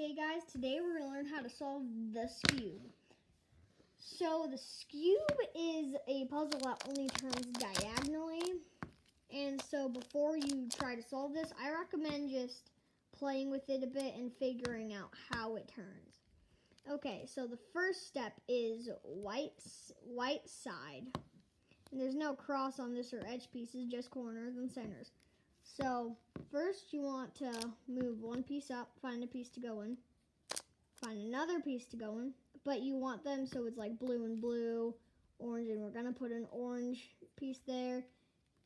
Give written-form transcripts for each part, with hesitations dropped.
Okay guys, today we're going to learn how to solve the Skewb. So the Skewb is a puzzle that only turns diagonally. And so before you try to solve this, I recommend just playing with it a bit and figuring out how it turns. Okay, so the first step is white side. And there's no cross on this or edge pieces, just corners and centers. So first you want to move one piece up, find a piece to go in, find another piece to go in, but you want them so it's like blue and blue, orange, and we're gonna put an orange piece there,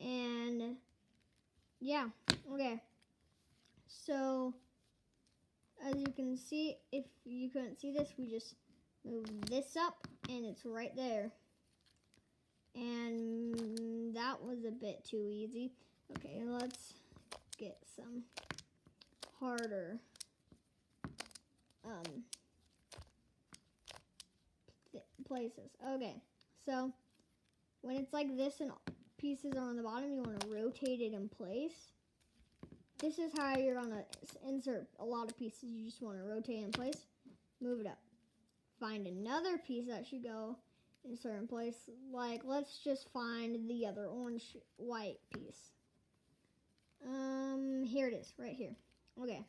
and yeah, okay. So as you can see, if you couldn't see this, we just move this up and it's right there. And that was a bit too easy. Okay, let's get some harder places. Okay, so when it's like this and pieces are on the bottom, you want to rotate it in place. This is how you're going to insert a lot of pieces. You just want to rotate in place, move it up. Find another piece that should go in a certain place. Like, let's just find the other orange-white piece. Here it is, right here. Okay.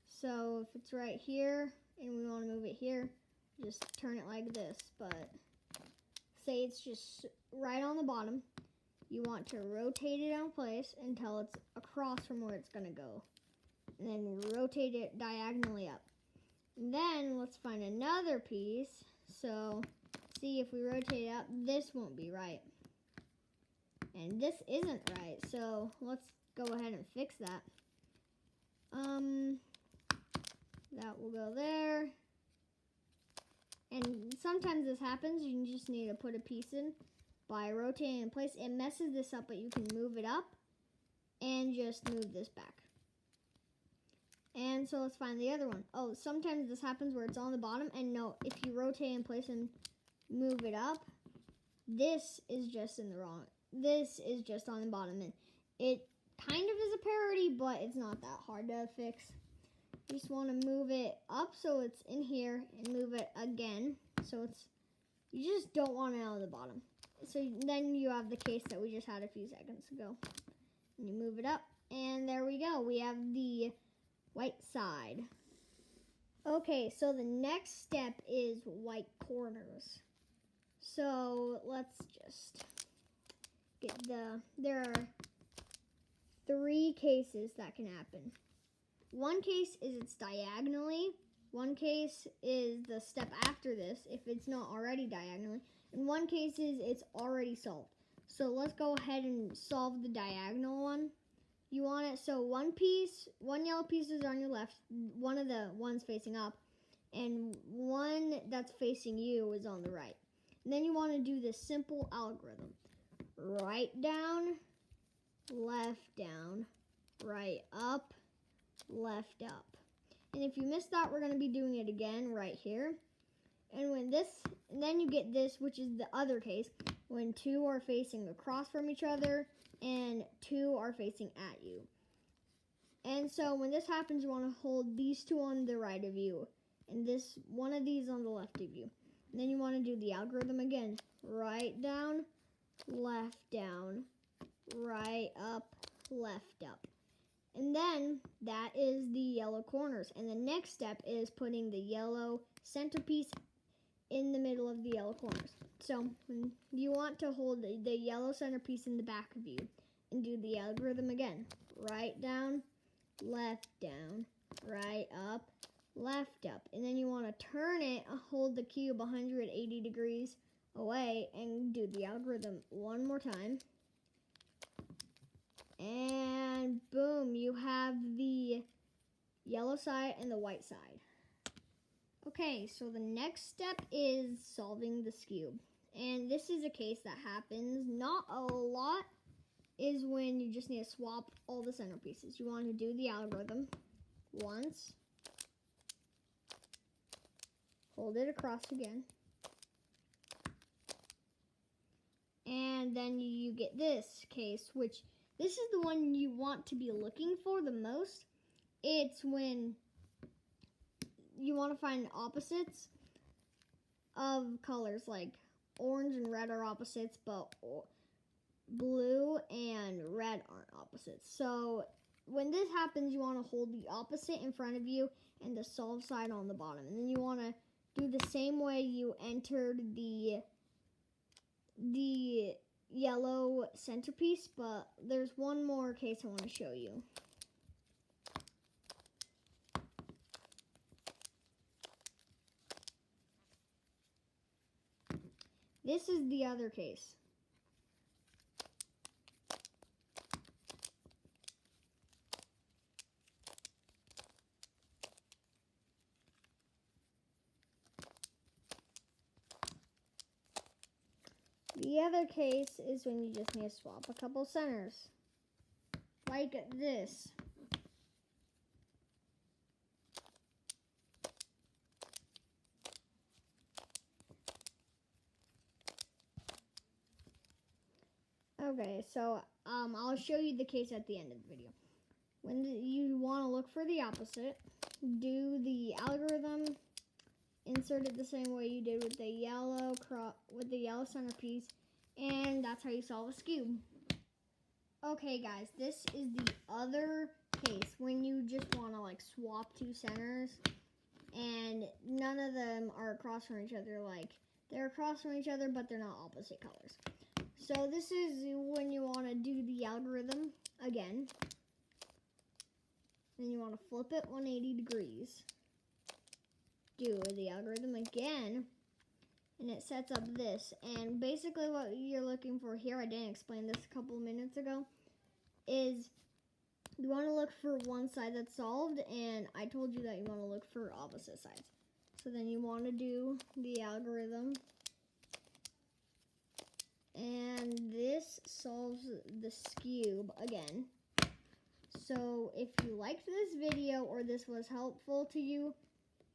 So if it's right here and we want to move it here, just turn it like this. But say it's just right on the bottom. You want to rotate it in place until it's across from where it's going to go. And then rotate it diagonally up. And then let's find another piece. So see, if we rotate it up, this won't be right. And this isn't right. So let's go ahead and fix that. That will go there. And sometimes this happens. You just need to put a piece in by rotating in place. It messes this up, but you can move it up and just move this back. And so let's find the other one. Oh, sometimes this happens where it's on the bottom, and no, if you rotate in place and move it up, this is just in the wrong. This is just on the bottom, and it kind of is a parody, but it's not that hard to fix. You just want to move it up so it's in here and move it again. So it's, you just don't want it on the bottom. So then you have the case that we just had a few seconds ago. And you move it up, and there we go. We have the white side. Okay, so the next step is white corners. So let's just get there are 3 cases that can happen. One case is it's diagonally. One case is the step after this, if it's not already diagonally. And one case is it's already solved. So let's go ahead and solve the diagonal one. You want it so one yellow piece is on your left, one of the ones facing up, and one that's facing you is on the right. And then you want to do this simple algorithm. Right down, right up, left up. And if you missed that, we're going to be doing it again right here. And then you get this, which is the other case, when 2 are facing across from each other and 2 are facing at you. And so when this happens, you want to hold these 2 on the right of you and one of these on the left of you. And then you want to do the algorithm again. Right down, right up, left up. And then that is the yellow corners. And the next step is putting the yellow centerpiece in the middle of the yellow corners. So you want to hold the yellow centerpiece in the back of you and do the algorithm again. Right down, right up, left up. And then you want to turn it, hold the cube 180 degrees away and do the algorithm one more time. And boom, you have the yellow side and the white side. Okay, so the next step is solving the Skewb. And this is a case that happens not a lot, is when you just need to swap all the centerpieces. You want to do the algorithm once, hold it across again, and then you get this case, which this is the one you want to be looking for the most. It's when you want to find opposites of colors, like orange and red are opposites, but blue and red aren't opposites. So when this happens, you want to hold the opposite in front of you and the solve side on the bottom. And then you want to do the same way you entered the yellow centerpiece, but there's one more case I want to show you. This is the other case. The other case is when you just need to swap a couple centers, like this. Okay, so I'll show you the case at the end of the video. When you want to look for the opposite, do the algorithm, insert it the same way you did with the yellow centerpiece, and that's how you solve a Skewb. Okay, guys, this is the other case when you just want to like swap two centers, and none of them are across from each other. Like they're across from each other, but they're not opposite colors. So this is when you want to do the algorithm again. Then you want to flip it 180 degrees. Do the algorithm again, and it sets up this. And basically what you're looking for here, I didn't explain this a couple minutes ago, is you want to look for one side that's solved, and I told you that you want to look for opposite sides. So then you want to do the algorithm, and this solves the Skewb again. So if you liked this video or this was helpful to you,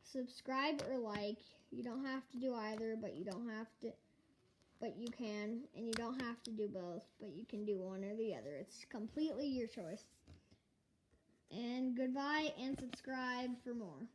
subscribe or like. You don't have to do either, but you can, and you don't have to do both, but you can do one or the other. It's completely your choice. And goodbye, and subscribe for more.